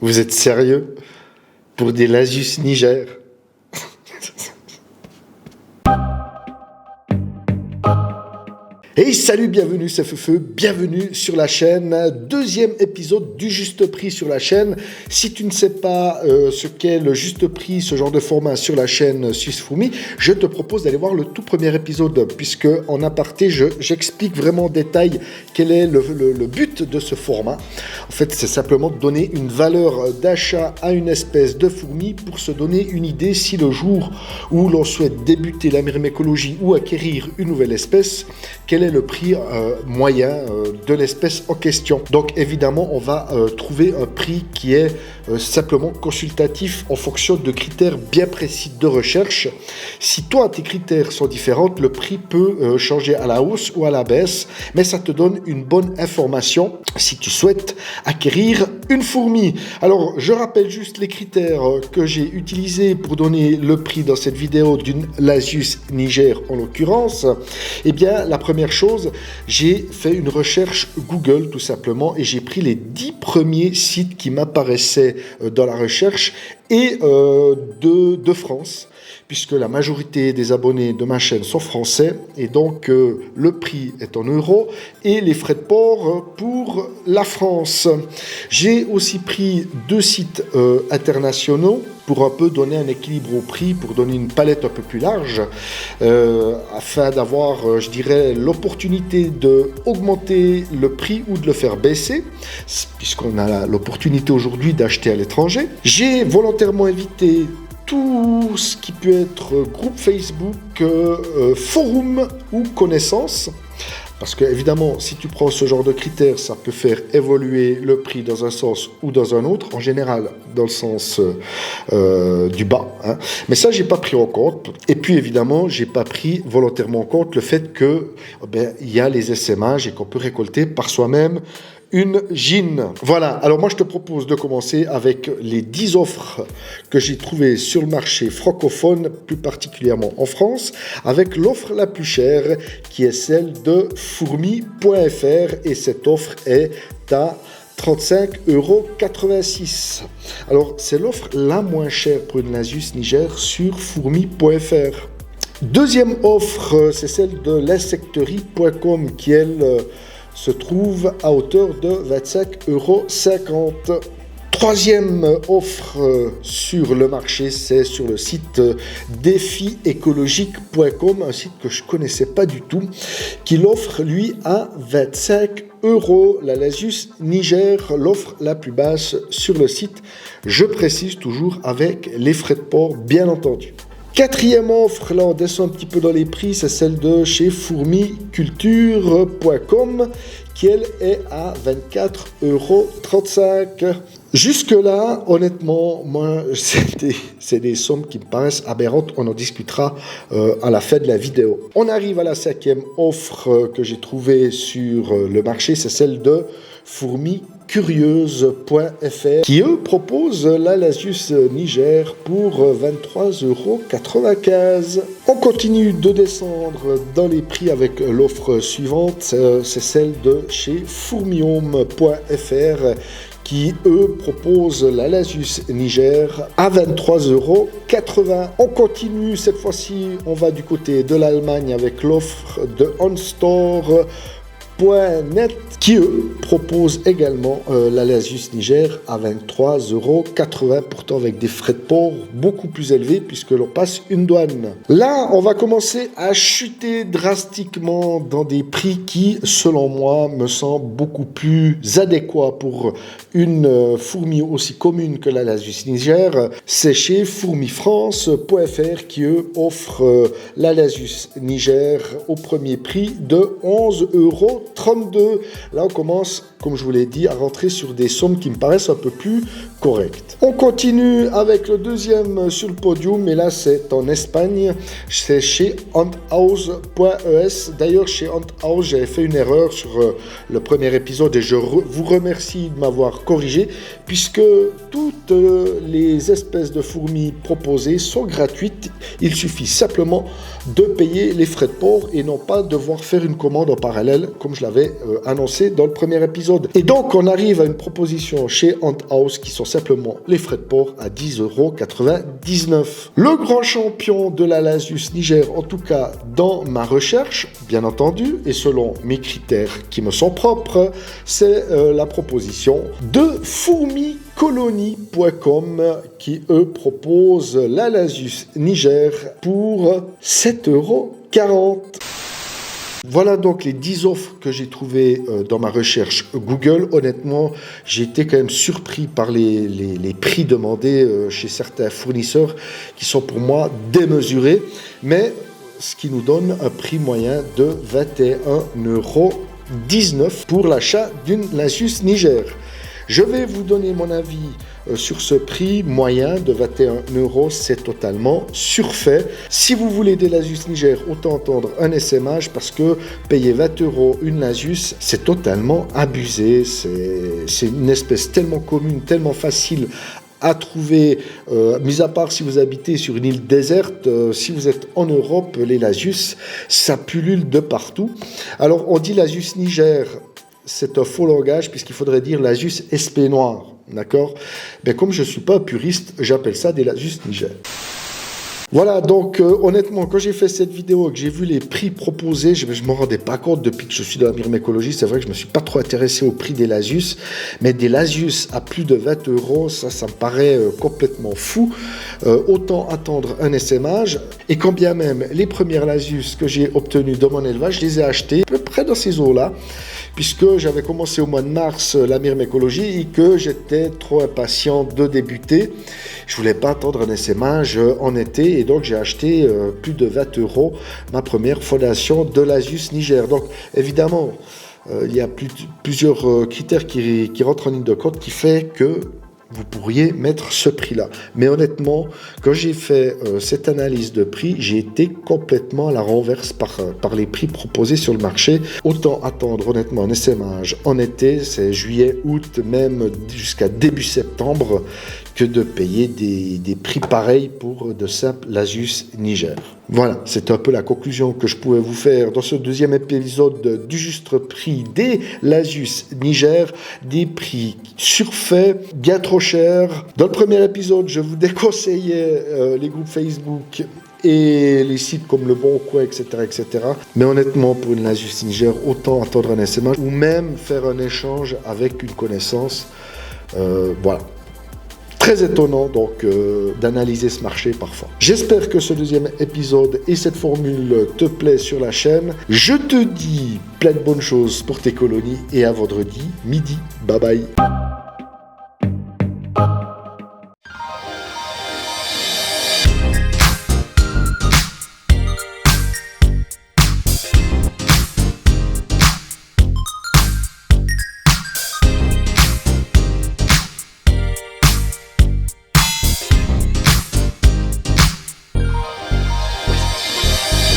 Vous êtes sérieux? Pour des Lasius Niger? Hey, salut, bienvenue, c'est Feufeu, bienvenue sur la chaîne, deuxième épisode du Juste Prix sur la chaîne. Si tu ne sais pas ce qu'est le Juste Prix, ce genre de format sur la chaîne Suisse Fourmi, je te propose d'aller voir le tout premier épisode, puisque en aparté, j'explique vraiment en détail quel est le but de ce format. En fait, c'est simplement de donner une valeur d'achat à une espèce de fourmi pour se donner une idée si le jour où l'on souhaite débuter la myrmécologie ou acquérir une nouvelle espèce, quel est le prix moyen de l'espèce en question. Donc évidemment, on va trouver un prix qui est simplement consultatif en fonction de critères bien précis de recherche. Si toi, tes critères sont différents, le prix peut changer à la hausse ou à la baisse, mais ça te donne une bonne information si tu souhaites acquérir une fourmi. Alors, je rappelle juste les critères que j'ai utilisés pour donner le prix dans cette vidéo d'une Lasius Niger en l'occurrence. Eh bien, la première chose, j'ai fait une recherche Google tout simplement et j'ai pris les 10 premiers sites qui m'apparaissaient dans la recherche et de France, puisque la majorité des abonnés de ma chaîne sont français et donc le prix est en euros et les frais de port pour la France. J'ai aussi pris 2 sites internationaux pour un peu donner un équilibre au prix, pour donner une palette un peu plus large, afin d'avoir, je dirais, l'opportunité d'augmenter le prix ou de le faire baisser, puisqu'on a l'opportunité aujourd'hui d'acheter à l'étranger. J'ai volontairement évité tout ce qui peut être groupe Facebook, forum ou connaissances. Parce que évidemment, si tu prends ce genre de critères, ça peut faire évoluer le prix dans un sens ou dans un autre, en général dans le sens du bas. Hein. Mais ça, j'ai pas pris en compte. Et puis évidemment, j'ai pas pris volontairement en compte le fait que il y a les SMH et qu'on peut récolter par soi-même une gine. Voilà, alors moi je te propose de commencer avec les 10 offres que j'ai trouvées sur le marché francophone, plus particulièrement en France, avec l'offre la plus chère qui est celle de fourmi.fr et cette offre est à 35,86 €. Alors c'est l'offre la moins chère pour une Lasius Niger sur fourmi.fr. Deuxième offre, c'est celle de l'insecterie.com qui elle se trouve à hauteur de 25,50 €. Troisième offre sur le marché, c'est sur le site défiécologique.com, un site que je ne connaissais pas du tout, qui l'offre lui à 25 €. La Lasius Niger, l'offre la plus basse sur le site. Je précise toujours avec les frais de port, bien entendu. Quatrième offre, là on descend un petit peu dans les prix, c'est celle de chez fourmiculture.com qui elle est à 24,35 €. Jusque-là, honnêtement, moi, c'est des sommes qui me paraissent aberrantes. On en discutera à la fin de la vidéo. On arrive à la 5e offre que j'ai trouvée sur le marché, c'est celle de fourmicurieuse.fr qui eux proposent la Lasius Niger pour 23,95 €. On continue de descendre dans les prix avec l'offre suivante, c'est celle de chez fourmiome.fr qui, eux, proposent la Lasius Niger à 23,80 €. On continue, cette fois-ci, on va du côté de l'Allemagne avec l'offre de OnStore.net qui, eux, proposent également la Lasius Niger à 23,80 €, pourtant avec des frais de port beaucoup plus élevés puisque l'on passe une douane. Là, on va commencer à chuter drastiquement dans des prix qui, selon moi, me semblent beaucoup plus adéquats pour une fourmi aussi commune que la Lasius Niger. C'est chez fourmifrance.fr qui, eux, offrent la Lasius Niger au premier prix de 11,32 €. Là, on commence, comme je vous l'ai dit, à rentrer sur des sommes qui me paraissent un peu plus correctes. On continue avec le deuxième sur le podium, et là, c'est en Espagne. C'est chez hunthouse.es. D'ailleurs, chez Hunthouse, j'avais fait une erreur sur le premier épisode et je vous remercie de m'avoir corrigé, puisque toutes les espèces de fourmis proposées sont gratuites. Il suffit simplement de payer les frais de port et non pas devoir faire une commande en parallèle, comme je l'avais annoncé dans le premier épisode. Et donc, on arrive à une proposition chez Ant House qui sont simplement les frais de port à 10,99 €. Le grand champion de la Lasus Niger, en tout cas dans ma recherche, bien entendu, et selon mes critères qui me sont propres, c'est la proposition de fourmicolonie.com qui, eux, proposent la Lasus Niger pour 7,40 €. Voilà donc les 10 offres que j'ai trouvées dans ma recherche Google. Honnêtement, j'ai été quand même surpris par les prix demandés chez certains fournisseurs qui sont pour moi démesurés, mais ce qui nous donne un prix moyen de 21,19 € pour l'achat d'une Lasus Niger. Je vais vous donner mon avis sur ce prix moyen de 21 €, c'est totalement surfait. Si vous voulez des Lasus Niger, autant entendre un essaimage parce que payer 20 € une Lasus, c'est totalement abusé. C'est une espèce tellement commune, tellement facile à trouver, mis à part si vous habitez sur une île déserte. Si vous êtes en Europe, les Lasus, ça pullule de partout. Alors, on dit Lasus Niger, c'est un faux langage puisqu'il faudrait dire Lasus SP noir, d'accord? Mais comme je ne suis pas un puriste, j'appelle ça des Lasus Niger. Voilà, donc honnêtement, quand j'ai fait cette vidéo et que j'ai vu les prix proposés, je ne m'en rendais pas compte depuis que je suis dans la myrmécologie. C'est vrai que je ne me suis pas trop intéressé au prix des Lasus, mais des Lasus à plus de 20 €, ça me paraît complètement fou. Autant attendre un essaimage. Et quand bien même les premières Lasus que j'ai obtenues de mon élevage, je les ai achetées à peu près dans ces eaux-là, puisque j'avais commencé au mois de mars la myrmécologie et que j'étais trop impatient de débuter. Je ne voulais pas attendre un essaimage en été et donc j'ai acheté plus de 20 € ma première fondation de Lasus Niger. Donc évidemment, il y a plusieurs critères qui rentrent en ligne de compte qui fait que vous pourriez mettre ce prix-là. Mais honnêtement, quand j'ai fait cette analyse de prix, j'ai été complètement à la renverse par les prix proposés sur le marché. Autant attendre honnêtement un essaimage en été, c'est juillet, août, même jusqu'à début septembre, que de payer des prix pareils pour de simples Lasus Niger. Voilà, c'est un peu la conclusion que je pouvais vous faire dans ce deuxième épisode du juste prix des Lasus Niger, des prix surfaits, bien trop chers. Dans le premier épisode, je vous déconseillais les groupes Facebook et les sites comme Le Bon Coin, etc., etc. Mais honnêtement, pour une Lasus Niger, autant attendre un essaimage ou même faire un échange avec une connaissance. Voilà. Très étonnant donc d'analyser ce marché parfois. J'espère que ce deuxième épisode et cette formule te plaît sur la chaîne. Je te dis plein de bonnes choses pour tes colonies et à vendredi midi. Bye bye.